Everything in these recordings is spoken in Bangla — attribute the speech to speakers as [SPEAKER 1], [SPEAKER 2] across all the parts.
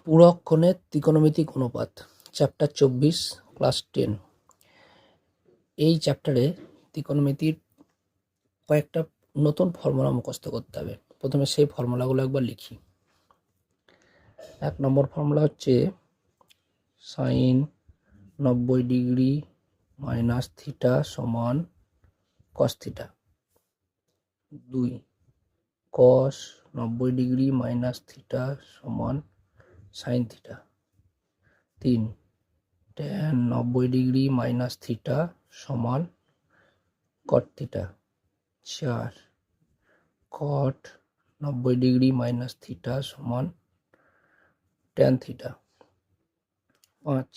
[SPEAKER 1] পুরক্ষণের ত্রিকোণমিতিক অনুপাত চ্যাপ্টার 24 ক্লাস 10। এই চ্যাপ্টারে ত্রিকোণমিতির কয়েকটা নতুন ফর্মুলা মুখস্থ করতে হবে। প্রথমে সেই ফর্মুলাগুলো একবার লিখি। 1 নম্বর ফর্মুলা হচ্ছে সাইন 90 ডিগ্রি মাইনাস থিটা সমান cos theta. 2 cos 90 degree minus theta সমান sine theta. 3 tan 90 degree minus theta সমান cot theta. 4 cot 90 degree minus theta সমান tan theta. 5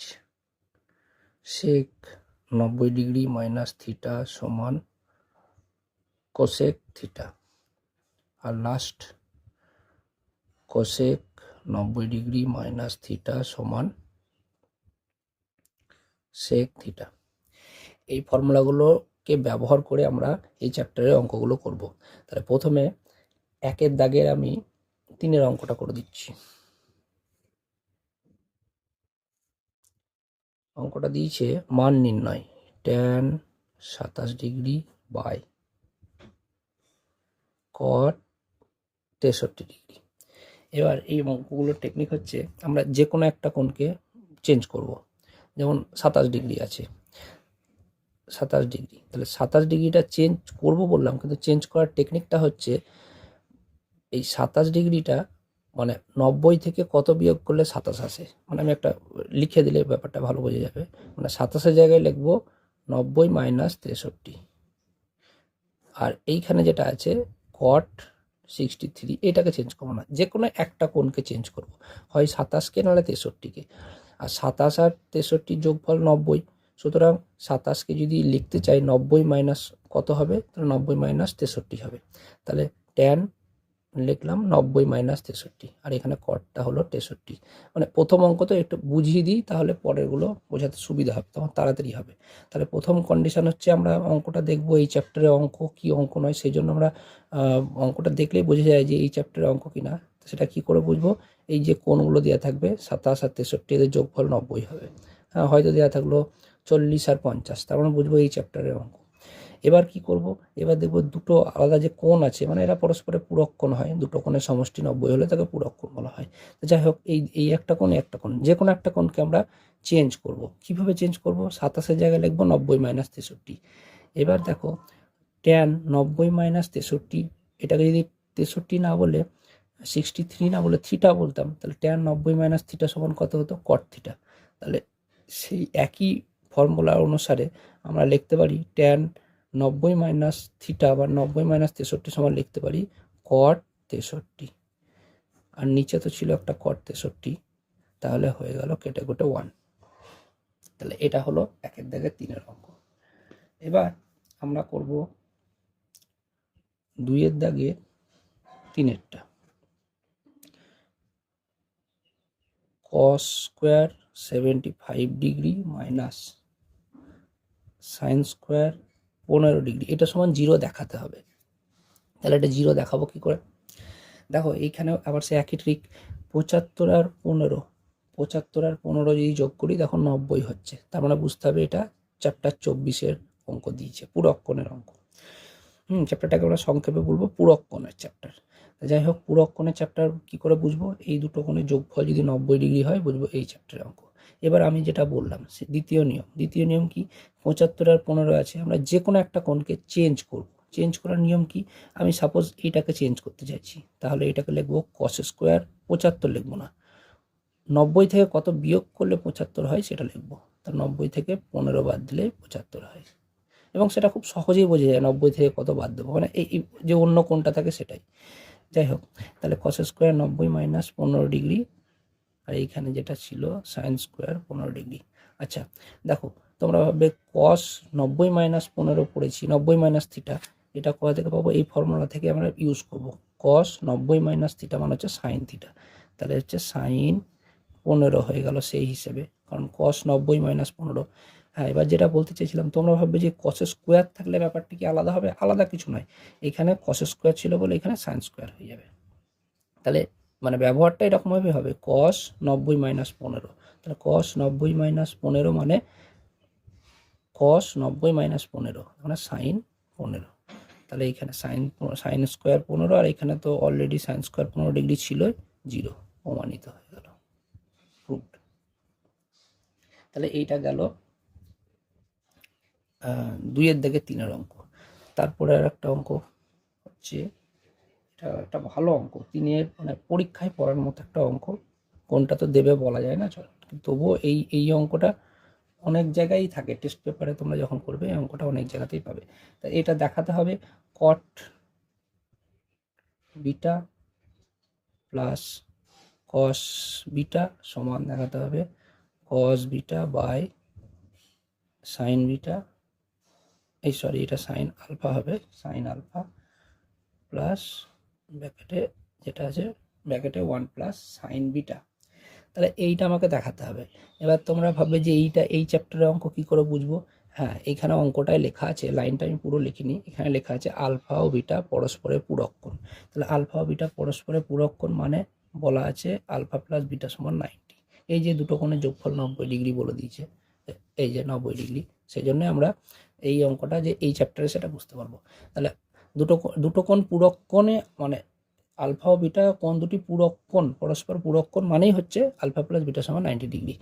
[SPEAKER 1] sec 90 degree minus theta সমান কোসেক থিটা। আর last cosec 90 degree minus theta সমান সেক থিটা। এই ফর্মুলাগুলোকে ব্যবহার করে আমরা এই চ্যাপ্টারের অঙ্কগুলো করব। তাহলে প্রথমে 1 দাগের আমি 3 অঙ্কটা করে দিচ্ছি। অঙ্কটা দিয়েছে মান নির্ণয় tan 27 degree by cot 63 degree. এবার এই অঙ্কগুলোর টেকনিক হচ্ছে আমরা যে কোনো একটা কোণকে চেঞ্জ করব। যেমন 27 ডিগ্রি আছে, 27 ডিগ্রি, তাহলে 27 ডিগ্রিটা চেঞ্জ করব বললাম, কিন্তু চেঞ্জ করার টেকনিকটা হচ্ছে এই 27 ডিগ্রিটা মানে 90 থেকে কত বিয়োগ করলে 27 আসে, মানে আমি একটা লিখে দিলে ব্যাপারটা ভালো বোঝা যাবে। মানে 27-এর জায়গায় লিখবো 90 মাইনাস 63। আর এইখানে যেটা আছে কট 63, এটাকে চেঞ্জ করবো না, যে কোনো একটা কোণকে চেঞ্জ করব, হয় 27কে নাহলে 63কে। আর 27 আর 63 যোগফল 90, সুতরাং 27কে যদি লিখতে চাই 90 মাইনাস কত হবে, তাহলে 90 মাইনাস 63 হবে। তাহলে ট্যান লিখলাম 90 মাইনাস 63, আর এখানে কটটা হলো 63। মানে প্রথম অঙ্ক তো একটু বুঝিয়ে দিই, তাহলে পরেরগুলো বোঝাতে সুবিধা হবে, তখন তাড়াতাড়ি হবে। তাহলে প্রথম কন্ডিশন হচ্ছে আমরা অঙ্কটা দেখবো, এই চ্যাপ্টারে অঙ্ক কি অঙ্ক নয়, সেই জন্য আমরা অঙ্কটা দেখলেই বোঝা যায় যে এই চ্যাপ্টারে অঙ্ক কিনা। সেটা কি করে বুঝবো? এই যে কোণগুলো দেওয়া থাকবে 27 আর 63, এদের যোগফল 90 হবে। হ্যাঁ, হয়তো দেওয়া থাকলো 40 আর 50, তার মানে বুঝবো এই চ্যাপ্টারের অঙ্ক। এবার কি করব? এবার দেখব দুটো আলাদা যে কোণ আছে, মানে এরা পরস্পরের পূরক কোণ হয়, দুটো কোণের সমষ্টি 90 হলে তাকে পূরক কোণ বলা হয়। যাই হোক, এই একটা কোণ, একটা কোণ, যে কোনো একটা কোণকে আমরা চেঞ্জ করব। কিভাবে চেঞ্জ করব? 27-এর জায়গায় লিখবো 90 মাইনাস 63। এবার দেখো ট্যান 90 মাইনাস 63, এটাকে যদি 63 না বলে 63 না বলে থিটা বলতাম, তাহলে ট্যান 90 মাইনাস থিটা সমান কত হতো? কট থিটা। তাহলে সেই একই ফর্মুলা অনুসারে আমরা লিখতে পারি ট্যান 90 মাইনাস থিটা বা 90 মাইনাস 63 সমান লিখতে পারি কট 63। আর নিচে তো ছিল একটা কট 63, তাহলে হয়ে গেল কেটে কুটে 1। তাহলে এটা হলো 1 দাগে 3 অঙ্ক। এবার আমরা করব 2 দাগে 3টা। Cos square 75 degree minus sine square 15 degree, এটা সমান 0 দেখাতে হবে। তাহলে এটা 0 দেখাবো কি করে? দেখো এইখানেও আবার সে একই ট্রিক, 75 আর 15, 75 আর 15 যদি যোগ করি তখন 90 হচ্ছে। তার মানে বুঝতে হবে এটা চ্যাপ্টার 24-এর অঙ্ক দিয়েছে, পূরক কোণের অঙ্ক। চ্যাপ্টারটাকে আমরা সংক্ষেপে বলবো পূরক কোণের চ্যাপ্টার। যাই হোক, পূরক কোণের চ্যাপ্টার কি করে বুঝবো? এই দুটো কোণের যোগফল যদি 90 ডিগ্রি হয়, বুঝবো এই চ্যাপ্টারের অঙ্ক। এবার আমি যেটা বললাম সে দ্বিতীয় নিয়ম কি? 75 আর 15 আছে, আমরা যে কোনো একটা কোণকে চেঞ্জ করব। চেঞ্জ করার নিয়ম কি? আমি সাপোজ এইটাকে চেঞ্জ করতে চাইছি, তাহলে এটাকে লিখবো কস স্কোয়ার 75 লিখবো না, 90 থেকে কত বিয়োগ করলে 75 হয় সেটা লিখবো। তা 90 থেকে 15 বাদ দিলে 75 হয়, এবং সেটা খুব সহজেই বোঝা যায় 90 থেকে কত বাদ দেবো, মানে এই যে অন্য কোণটা থাকে সেটাই। যাই হোক, তাহলে কস স্কোয়ার 90 মাইনাস 15 ডিগ্রি, আর এইখানে যেটা ছিল সাইন স্কোয়ার 15 ডিগ্রি। আচ্ছা দেখো, তোমরা ভাববে কস 90 মাইনাস 15 পড়েছি, 90 মাইনাস থিটা, এটা কোথা থেকে পাবো? এই ফর্মুলা থেকে আমরা ইউজ করব। কস 90 মাইনাস থিটা মানে হচ্ছে সাইন থিটা, তাহলে হচ্ছে সাইন 15 হয়ে গেল সেই হিসেবে, কারণ কস 90 মাইনাস 15। হ্যাঁ, এবার যেটা বলতে চাইছিলাম, তোমরা ভাববে যে কস স্কোয়ার থাকলে ব্যাপারটা কি আলাদা হবে? আলাদা কিছু নয়, এখানে কস স্কোয়ার ছিল বলে এখানে সাইন স্কোয়ার হয়ে যাবে। তাহলে মানে ব্যবহারটা এরকমভাবে হবে cos 90 মাইনাস 15, তাহলে cos 90 মাইনাস 15 মানে cos 90 মাইনাস 15 মানে সাইন 15, তাহলে এইখানে সাইন স্কোয়ার 15 আর এখানে তো অলরেডি সাইন স্কোয়ার 15 ডিগ্রি ছিল, 0 প্রমাণিত হয়ে গেল, প্রুভড। তাহলে এইটা গেল 2-এর দাগে 3-এর অঙ্ক। তারপরে আর একটা অঙ্ক হচ্ছে, এটা একটা ভালো অঙ্ক, 3-এর মানে পরীক্ষায় পড়ার মতো একটা অঙ্ক, কোনটা তো দেবে বলা যায় না, চল তবুও এই অঙ্কটা অনেক জায়গায় থাকে, টেস্ট পেপারে তোমরা যখন করবে এই অঙ্কটা অনেক জায়গাতেই পাবে। তা এটা দেখাতে হবে cot beta plus cos beta সমান দেখাতে হবে cos beta by sine beta, এই সরি এটা সাইন আলফা হবে, সাইন আলফা প্লাস ব্র্যাকেটে যেটা আছে ব্র্যাকেটে 1 প্লাস সাইন বিটা। তাহলে এইটা আমাকে দেখাতে হবে। এবার তোমরা ভাববে যে এই চ্যাপ্টারের অঙ্ক কি করে বুঝবো? হ্যাঁ, এইখানে অঙ্কটায় লেখা আছে, লাইনটা আমি পুরো লিখিনি, এখানে লেখা আছে আলফা ও বিটা পরস্পরের পূরক কোণ। তাহলে আলফা ও বিটা পরস্পরের পূরক কোণ মানে বলা আছে আলফা প্লাস বিটা সমান 90। এই যে দুটো কোণের যোগফল 90 ডিগ্রি বলে দিয়েছে, এই যে 90 ডিগ্রি, সেই জন্য আমরা এই অঙ্কটা যে এই চ্যাপ্টারে সেটা বুঝতে পারবো। তাহলে দুটো কোণ পূরক কোণে মানে আলফা ও বিটা কোণ দুটি পূরক কোণ, পরস্পর পূরক কোণ মানেই হচ্ছে আলফা প্লাস বিটা সমান 90 ডিগ্রি।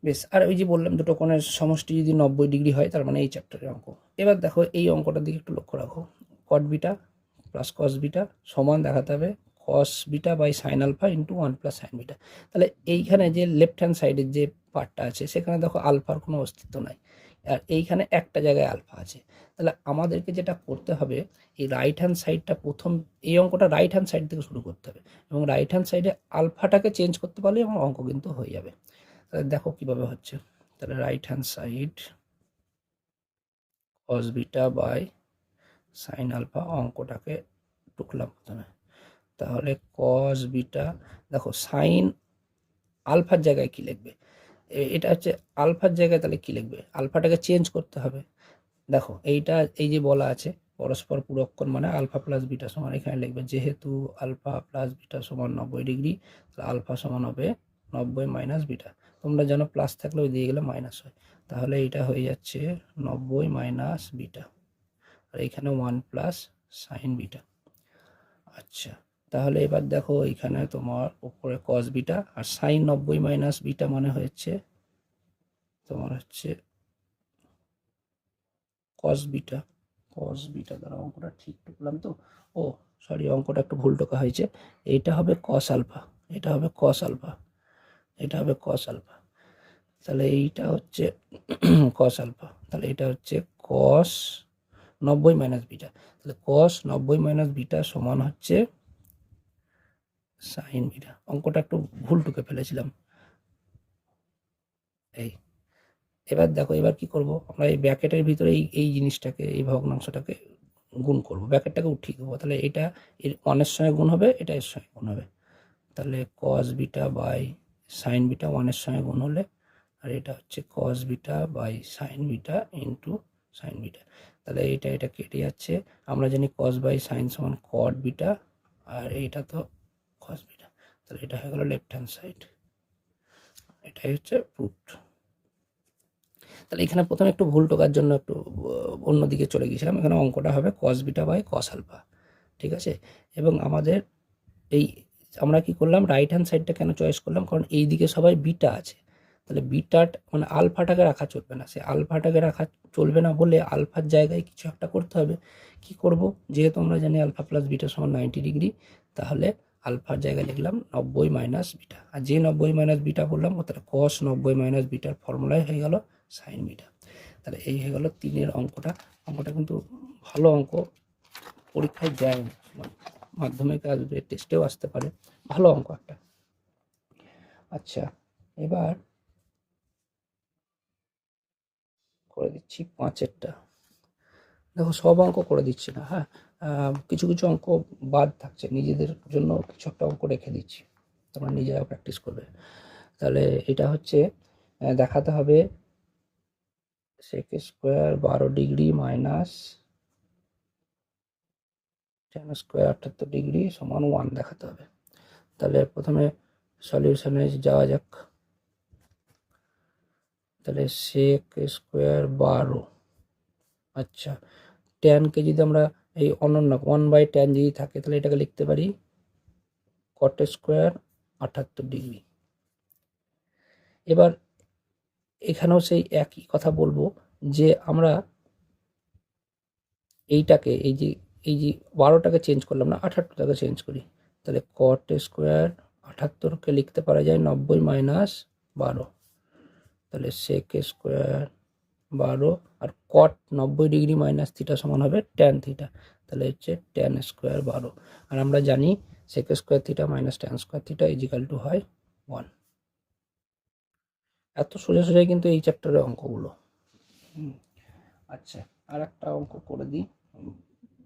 [SPEAKER 1] বেশ, আর ওই যে বললাম দুটো কোণের সমষ্টি যদি 90 ডিগ্রি হয় তার মানে এই চ্যাপ্টারের অঙ্ক। এবার দেখো এই অঙ্কটার দিকে একটু লক্ষ্য রাখো, cot beta plus cos beta সমান দেখাতে হবে cos beta by sine alpha into 1 plus sine beta. তাহলে এইখানে যে লেফট হ্যান্ড সাইডের যে পার্টটা আছে সেখানে দেখো আলফার কোনো অস্তিত্ব নাই, আর এইখানে একটা জায়গায় আলফা আছে। তাহলে আমাদেরকে যেটা করতে হবে, এই রাইট হ্যান্ড সাইডটা প্রথম, এই অঙ্কটা রাইট হ্যান্ড সাইড থেকে শুরু করতে হবে এবং রাইট হ্যান্ড সাইডে আলফাটাকে চেঞ্জ করতে পারলে আমার অঙ্ক কিন্তু হয়ে যাবে। তাহলে দেখো কিভাবে হচ্ছে, তাহলে right hand side cos beta by sine alpha, অঙ্কটাকে টুকলাম প্রথমে, তাহলে কস বিটা, দেখো সাইন আলফার জায়গায় কি লিখবে, এটা হচ্ছে আলফার জায়গায়, তাহলে কি লিখবে, আলফাটাকে চেঞ্জ করতে হবে। দেখো এইটা এই যে বলা আছে পরস্পর পূরক কোণ মানে আলফা প্লাস বিটা সমান, এখানে লিখবে যেহেতু আলফা প্লাস বিটা সমান 90 ডিগ্রি, তাহলে আলফা সমান হবে 90 মাইনাস বিটা। তোমরা জানো প্লাস থাকলে ওই দিয়ে গেলে মাইনাস হয়, তাহলে এইটা হয়ে যাচ্ছে 90 মাইনাস বিটা, আর এখানে 1 প্লাস সাইন বিটা। আচ্ছা, তাহলে এবার দেখো এখানে তোমার উপরে কস বিটা আর সাইন 90 মাইনাস বিটা মানে হচ্ছে তোমার হচ্ছে কস বিটা। কস বিটা দ্বারা অঙ্কটা ঠিক টুকলাম তো, ও সরি অঙ্কটা একটু ভুল টোকা হয়েছে, এইটা হবে কস আলফা, এটা হবে কস আলফা, এটা হবে কস আলফা, তাহলে এইটা হচ্ছে কস আলফা, তাহলে এটা হচ্ছে কস 90 মাইনাস বিটা, তাহলে কস 90 মাইনাস বিটা সমান হচ্ছে সাইন বিটা। অঙ্কটা একটু ভুল টুকে ফেলেছিলাম। এই এবার দেখো এবার কি করব, আমরা এই ব্র্যাকেটের ভিতরে এই জিনিসটাকে, এই ভগ্নাংশটাকে গুণ করব, ব্র্যাকেটটাকে উঠিয়ে দেবো, তাহলে এটা এর 1-এর সঙ্গে গুণ হবে, এটা এর সঙ্গে গুণ হবে, তাহলে cos beta by sine beta 1-এর সঙ্গে গুণ হলে, আর এটা হচ্ছে cos beta by sine beta into sine beta, তাহলে এটা কেটে যাচ্ছে, আমরা জানি কস বাই সাইন সমান কট বিটা, আর এইটা তো কস বিটা, তাহলে এটা হয়ে গেল লেফট হ্যান্ড সাইড, এটাই হচ্ছে প্রুফড। তাহলে এখানে প্রথমে একটু ভুল টোকার জন্য একটু অন্যদিকে চলে গিয়েছিলাম, এখানে অঙ্কটা হবে cos beta by cos alpha, ঠিক আছে। এবং আমাদের এই আমরা কি করলাম, রাইট হ্যান্ড সাইডটা কেন চয়েস করলাম, কারণ এই দিকে সবাই বিটা আছে, তাহলে বিটাট মানে আলফাটাকে রাখা চলবে না, সে আলফাটাকে রাখা চলবে না বলে আলফার জায়গায় কিছু একটা করতে হবে। কি করব, যেহেতু আমরা জানি আলফা প্লাস বিটা সমান 90 ডিগ্রি, তাহলে আলফার জায়গায় লিখলাম 90 মাইনাস বিটা, আর যে 90 মাইনাস বিটা বললাম তাহলে কস 90 মাইনাস বিটার ফর্মুলাই হয়ে গেল সাইন বিটা। তাহলে এই হয়ে গেল 3-এর অঙ্কটা। অঙ্কটা কিন্তু ভালো অঙ্ক, পরীক্ষায় যায় মাধ্যমিক আসবে, টেস্টেও আসতে পারে, ভালো অঙ্ক একটা। আচ্ছা, এবার করে দিচ্ছি 5-এরটা। দেখো সব অঙ্ক করে দিচ্ছি না, হ্যাঁ, কিছু কিছু অঙ্ক বাদ থাকছে, নিজেদের জন্য কিছু একটা অঙ্ক রেখে দিচ্ছি, তোমরা নিজেরা প্র্যাকটিস করবে। তাহলে এটা হচ্ছে দেখাতে হবে sec square 12 degree minus tan square 78 degree সমান 1 দেখাতে হবে। তাহলে প্রথমে সলিউশনে যাওয়া যাক। তাহলে সেক স্কোয়ার 12, আচ্ছা ট্যানকে যদি আমরা এই অনন্য 1/tan যদি থাকে তাহলে এটাকে লিখতে পারি কট স্কোয়ার 78 ডিগ্রি। এবার এখানেও সেই একই কথা বলবো যে আমরা এইটাকে এই যে 12টাকে চেঞ্জ করলাম না, 78টাকে চেঞ্জ করি। তাহলে কট স্কোয়ার 78কে লিখতে পারা যায় 90 মাইনাস 12। তাহলে সেক স্কোয়ার 12 আর কট 90 ডিগ্রি মাইনাস থিটা সমান হবে ট্যান থিটা। তাহলে হচ্ছে ট্যান স্কোয়ার 12। আর আমরা জানি sec square theta minus tan square theta is equal to হয় 1। এত সোজা সোজাই কিন্তু এই চ্যাপ্টারের অঙ্কগুলো। আচ্ছা আর একটা অঙ্ক করে দিই,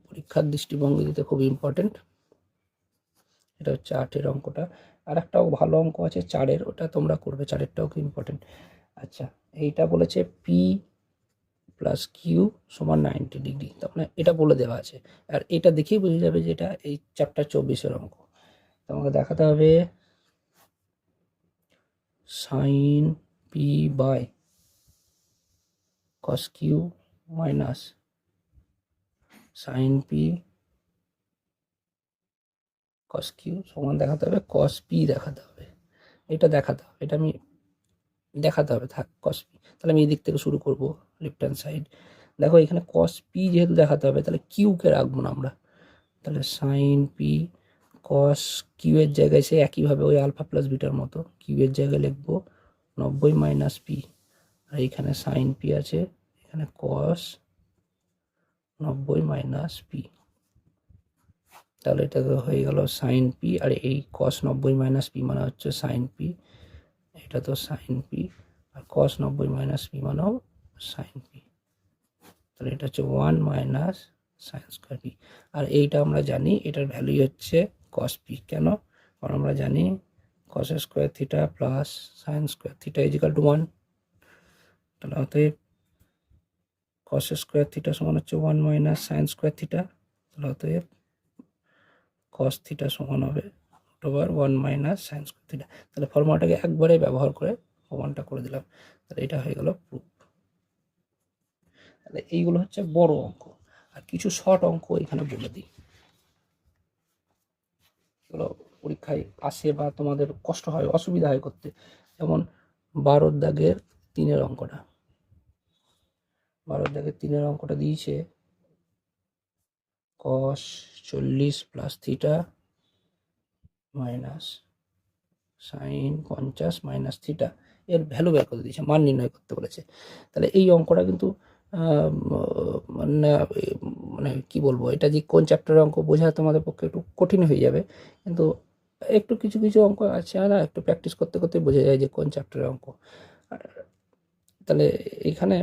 [SPEAKER 1] পরীক্ষার দৃষ্টিভঙ্গিতে খুব ইম্পর্টেন্ট। এটা হচ্ছে 8-এর অঙ্কটা। আর একটাও ভালো অঙ্ক আছে 4-এর, ওটা তোমরা করবে, 4-এরটাও খুব ইম্পর্টেন্ট। আচ্ছা এইটা বলেছে পি প্লাস কিউ সমান 90 ডিগ্রি, তার মানে এটা বলে দেওয়া আছে। আর এটা দেখেই বোঝা যাবে যে এটা এই চ্যাপ্টার 24-এর অঙ্ক। তোমাকে দেখাতে হবে sine P by cos Q minus sine P cos Q সমান দেখাতে হবে কস পি দেখাতে হবে। এটা দেখাতে হবে, এটা আমি দেখাতে হবে, থাক কস পি। তাহলে আমি এই দিক থেকে শুরু করব, লেফট হ্যান্ড সাইড। দেখো এখানে কস পি যেহেতু দেখাতে হবে তাহলে কিউকে রাখবো না আমরা। তাহলে সাইন পি কস কিউ এর জায়গায় সে একইভাবে ওই আলফা প্লাস বিটার মতো কিউ এর জায়গায় লিখবো 90 মাইনাস পি। আর এখানে সাইন পি আছে, এখানে কস 90 মাইনাস পি। তাহলে এটা হয়ে গেল সাইন পি, আর এই কস 90 মাইনাস পি মানে হচ্ছে সাইন পি, এটা তো সাইন পি, আর কস 90 মাইনাস পি মানেও সাইন পি। তাহলে এটা হচ্ছে 1 মাইনাস সাইন স্কোয়ার পি। আর এইটা আমরা জানি এটার ভ্যালু হচ্ছে কস পি। কেন? কারণ আমরা জানি cos square theta plus sine square theta is equal to 1। তাহলে অতএব কস স্কোয়ার থিটা সমান হচ্ছে 1 মাইনাস সাইন স্কোয়ার থিটা। তাহলে অতএব কস থিটা সমান হবে over 1 minus sine square theta. তাহলে ফর্মুলাটাকে একবারে ব্যবহার করে প্রমাণটা করে দিলাম। তাহলে এটা হয়ে গেল প্রুফ। তাহলে এইগুলো হচ্ছে বড় অঙ্ক। আর কিছু শর্ট অঙ্ক এখানে বলে দিই, এগুলো পরীক্ষায় আসে বা তোমাদের কষ্ট হয়, অসুবিধা হয় করতে। যেমন 12 দাগের 3-এর অঙ্কটা, 12 দাগের 3-এর অঙ্কটা দিয়েছে কস 40 plus theta minus sine 50 minus theta এর ভ্যালু বের করে দিয়েছে, মান নির্ণয় করতে বলেছে। তাহলে এই অঙ্কটা কিন্তু মানে কি বলবো, এটা যে কোন চ্যাপ্টারের অঙ্ক বোঝা তোমাদের পক্ষে একটু কঠিন হয়ে যাবে, কিন্তু একটু কিছু কিছু অঙ্ক আছে না, একটু প্র্যাকটিস করতে করতে বোঝা যায় যে কোন চ্যাপ্টারের অঙ্ক। তাহলে এখানে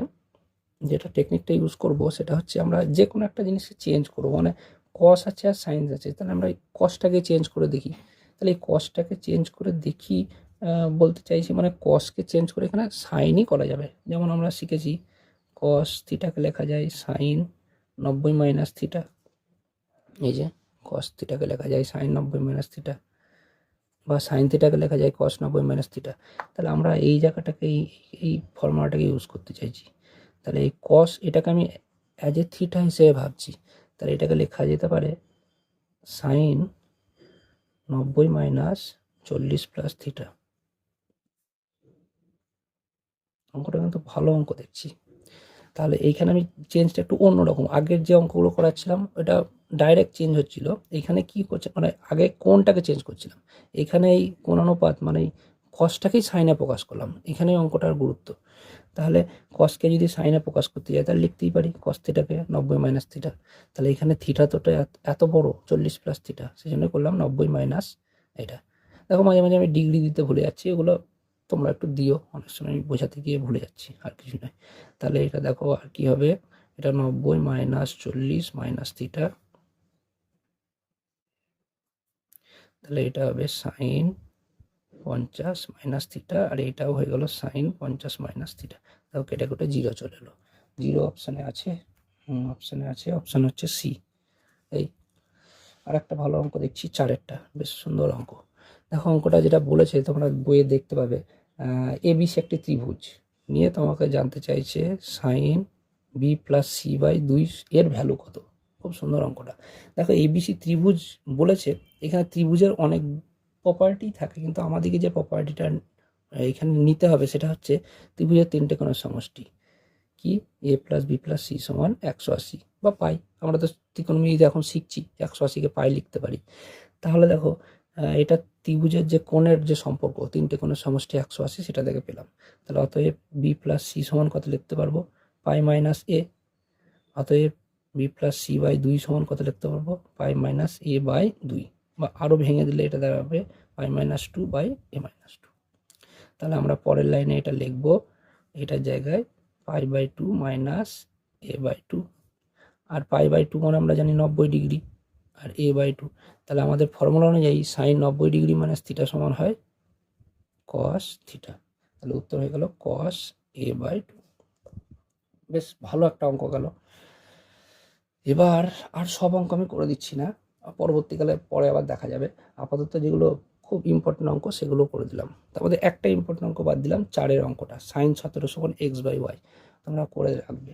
[SPEAKER 1] যেটা টেকনিকটা ইউজ করব সেটা হচ্ছে আমরা যে কোনো একটা জিনিসকে চেঞ্জ করবো, মানে কস আছে আর সাইন্স আছে, তাহলে আমরা এই কসটাকে চেঞ্জ করে দেখি। তাহলে এই কসটাকে চেঞ্জ করে দেখি বলতে চাইছি মানে কসকে চেঞ্জ করে এখানে সাইনই করা যাবে। যেমন আমরা শিখেছি কস থিটাকে লেখা যায় সাইন 90 মাইনাস থিটা, এই যে কস থিটাকে লেখা যায় সাইন 90 মাইনাস থিটা, বা সাইন থিটাকে লেখা যায় কস 90 মাইনাস থিটা। তাহলে আমরা এই জায়গাটাকে এই ফর্মুলাটাকে ইউজ করতে চাইছি। তাহলে এই কস এটাকে আমি অ্যাজ এ থিটা হিসেবে ভাবছি, তাহলে এটাকে লেখা যেতে পারে সাইন 90 মাইনাস 40 প্লাস থিটা। অঙ্কটা কিন্তু ভালো অঙ্ক দেখছি। তাহলে এইখানে আমি চেঞ্জটা একটু অন্যরকম, আগের যে অঙ্কগুলো করাচ্ছিলাম ওটা ডাইরেক্ট চেঞ্জ হচ্ছিল, এইখানে কি করছে মানে আগে কোনটাকে চেঞ্জ করছিলাম, এখানে এই কোণানুপাত মানে এই কসটাকেই সাইনে প্রকাশ করলাম, এখানে অঙ্কটার গুরুত্ব। তাহলে কসকে যদি সাইনে প্রকাশ করতে যাই তাহলে লিখতেই পারি কস থিটাকে 90 মাইনাস থিটা। তাহলে এখানে থিটা তোটা এত বড় 40 প্লাস থিটা, সেই জন্য করলাম 90 মাইনাস এটা। দেখো মাঝে মাঝে আমি ডিগ্রি দিতে ভুলে যাচ্ছি, এগুলো তোমরা একটু দিও, অনেক সময় আমি বোঝাতে গিয়ে ভুলে যাচ্ছি, আর কিছু নয়। তাহলে এটা দেখো আর কি হবে, এটা 90 মাইনাস 40 মাইনাস থিটা, তাহলে এটা হবে সাইন 50 মাইনাস থিটা, আর এটাও হয়ে গেল সাইন 50 মাইনাস থিটা। দেখো কেটে কেটে 0 চলে এলো, 0 অপশানে আছে, অপশানে আছে, অপশান হচ্ছে সি। এই আর একটা ভালো অঙ্ক দেখছি 4-এরটা, বেশ সুন্দর অঙ্ক। দেখো অঙ্কটা যেটা বলেছে তোমরা বইয়ে দেখতে পাবে, এবিসি একটি ত্রিভুজ নিয়ে তোমাকে জানতে চাইছে sine B plus C by 2 এর ভ্যালু কত। খুব সুন্দর অঙ্কটা। দেখো এবিসি ত্রিভুজ বলেছে, এখানে ত্রিভুজের অনেক প্রপার্টি থাকে, কিন্তু আমাদেরকে যে প্রপার্টিটা এখানে নিতে হবে সেটা হচ্ছে ত্রিভুজের 3টে কোণের সমষ্টি। কি? এ প্লাস বি প্লাস সি সমান 180 বা পাই। আমরা তো ত্রিকোণমিতিতে এখন শিখছি, 180কে পাই লিখতে পারি। তাহলে দেখো এটা ত্রিভুজের যে কোণের যে সম্পর্ক, 3টে কোণের সমষ্টি 180, সেটা থেকে পেলাম। তাহলে অতএব বি প্লাস সি সমান কত লিখতে পারবো? পাই মাইনাস এ। অতএব বি প্লাস সি বাই 2 সমান কত লিখতে পারবো? পাই মাইনাস এ বাই 2, বা আরও ভেঙে দিলে এটা দাঁড়াবে pi minus 2 by A minus 2। তাহলে আমরা পরের লাইনে এটা লিখবো, এটার জায়গায় pi by 2 minus A by 2। আর পাই বাই 2 মানে আমরা জানি 90 ডিগ্রি, আর এ বাই 2। তাহলে আমাদের ফর্মুলা অনুযায়ী সাইন 90 ডিগ্রি মাইনাস থিটা সমান হয় কস থিটা। তাহলে উত্তর হয়ে গেল কস এ বাই 2। বেশ ভালো একটা অঙ্ক গেল। এবার আর সব অঙ্ক আমি করে দিচ্ছি না, পরবর্তীকালে পরে আবার দেখা যাবে। আপাতত যেগুলো খুব ইম্পর্টেন্ট অঙ্ক সেগুলো করে দিলাম। তার মধ্যে একটা ইম্পর্টেন্ট অঙ্ক বাদ দিলাম, 4-এর অঙ্কটা, সাইন 17 সমান এক্স বাই ওয়াই। তোমরা করে রাখবে।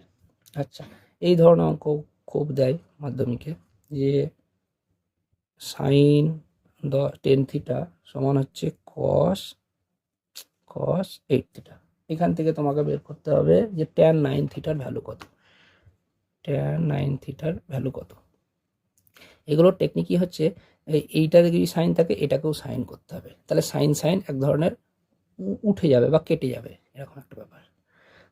[SPEAKER 1] আচ্ছা, এই ধরনের অঙ্ক খুব দেয় মাধ্যমিকে, যে সাইন 10 থিটা সমান হচ্ছে কস 8 থিটা। এখান থেকে তোমাকে বের করতে হবে যে tan 9 থিটার ভ্যালু কত। tan 9 থিটার ভ্যালু কত? এগুলোর টেকনিকই হচ্ছে এইটা যদি সাইন থাকে এটাকেও সাইন করতে হবে, তাহলে সাইন সাইন এক ধরনের উঠে যাবে বা কেটে যাবে, এরকম একটা ব্যাপার।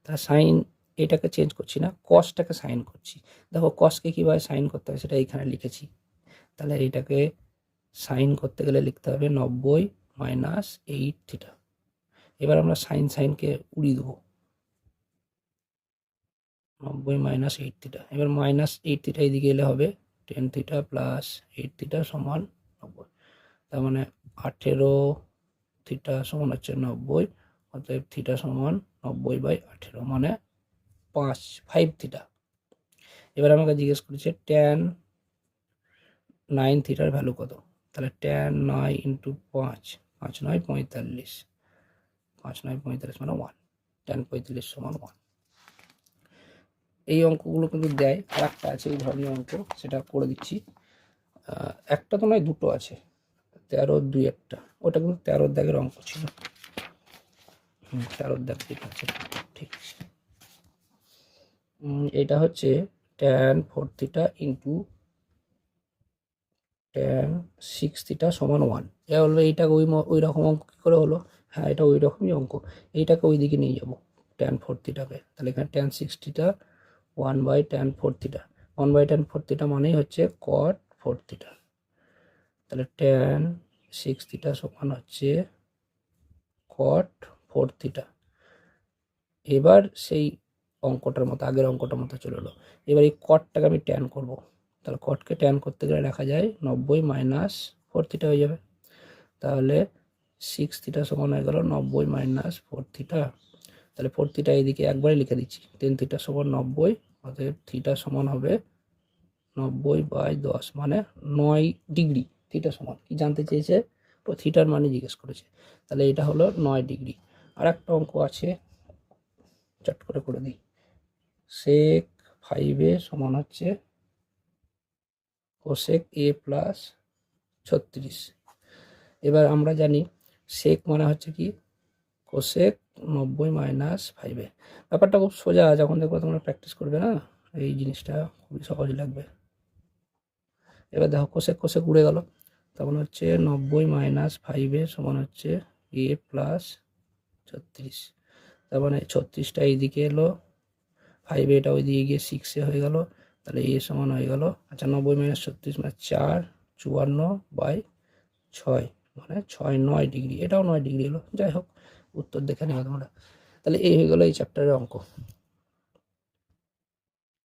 [SPEAKER 1] তাহলে সাইন এটাকে চেঞ্জ করছি না, কসটাকে সাইন করছি। দেখো কসকে কীভাবে সাইন করতে হবে সেটা এইখানে লিখেছি। তাহলে এইটাকে সাইন করতে গেলে লিখতে হবে 90 মাইনাস 8 থিটা। এবার আমরা সাইন সাইনকে উড়িয়ে দেবো, 90 মাইনাস 8 থিটা। এবার মাইনাস 8 থিটা এদিকে এলে হবে 10 থিটা প্লাস 8 থিটা সমান 90। তার মানে 18 থিটা সমান হচ্ছে 90। অতএব থিটা সমান 90 বাই 18 মানে 5 থিটা। এবার আমাকে জিজ্ঞেস করেছে tan 9 থিটার ভ্যালু কত। তাহলে tan 9 ইন্টু 5, 5 9 45, 5 9 45 মানে 1, tan 45 সমান 1। এই অঙ্কগুলো কিন্তু দেয়। আর একটা আছে এই ধরনের অঙ্ক, সেটা করে দিচ্ছি। একটা তো নয়, দুটো আছে, 13 2 একটা। ওটা কিন্তু 13 দাগের অঙ্ক ছিল। 13 দাগ ঠিক আছে, ঠিক আছে। এটা হচ্ছে tan 4 theta into tan 6 theta সমান 1। এ হলো এইটাকে ওই রকম অঙ্ক কী করে হলো? হ্যাঁ, এটা ওই রকমই অঙ্ক। এইটাকে ওই দিকে নিয়ে যাব, tan 4 থিটাকে। তাহলে এখানে tan 6 theta 1 by tan 4 theta. 1 by tan 4 theta মানেই হচ্ছে cot 4 থিটা। তাহলে tan 6 থিটা সমান হচ্ছে cot 4 থিটা। এবার সেই অঙ্কটার মতো, আগের অঙ্কটার মতো চলে এলো। এবার এই কটটাকে আমি ট্যান করব। তাহলে কটকে ট্যান করতে গেলে লেখা যায় 90 মাইনাস 4 থিটা হয়ে যাবে। তাহলে 6 থিটা সমান হয়ে গেল 90 মাইনাস 4 থিটা। তাহলে 4 থিটা এইদিকে একবারে লিখে দিচ্ছি, 10 থিটা সমান 90। অতএব থিটা সমান হবে 90 বাই 10 মানে 9 ডিগ্রি। থিটা সমান কি জানতে চেয়েছে? তো থিটার মানে জিজ্ঞেস করেছে। তাহলে এটা হলো 9 ডিগ্রি। আর একটা অঙ্ক আছে, চট করে দিই। sec 5a সমান হচ্ছে cosec a প্লাস 36। এবার আমরা জানি sec মানে হচ্ছে কি cosec 90 মাইনাস 5a। ব্যাপারটা খুব সোজা, যখন দেখবো তোমরা প্র্যাকটিস করবে না, এই জিনিসটা খুবই সহজ লাগবে। এবার দেখো cosec উড়ে গেল, তখন হচ্ছে 90 মাইনাস 5a সমান হচ্ছে a প্লাস 36। তার মানে 36টা এইদিকে এলো, 5 এটা ওই দিকে গিয়ে 6 হয়ে গেল। তাহলে এ সমান হয়ে গেল, আচ্ছা 90 মাইনাস 36 মানে 4 54 বাই 6 মানে 6 9 ডিগ্রি। এটাও 9 ডিগ্রি এলো। যাই হোক, উত্তর দেখে নেওয়া তোমরা। তাহলে এই হয়ে গেল এই চ্যাপ্টারের অঙ্ক।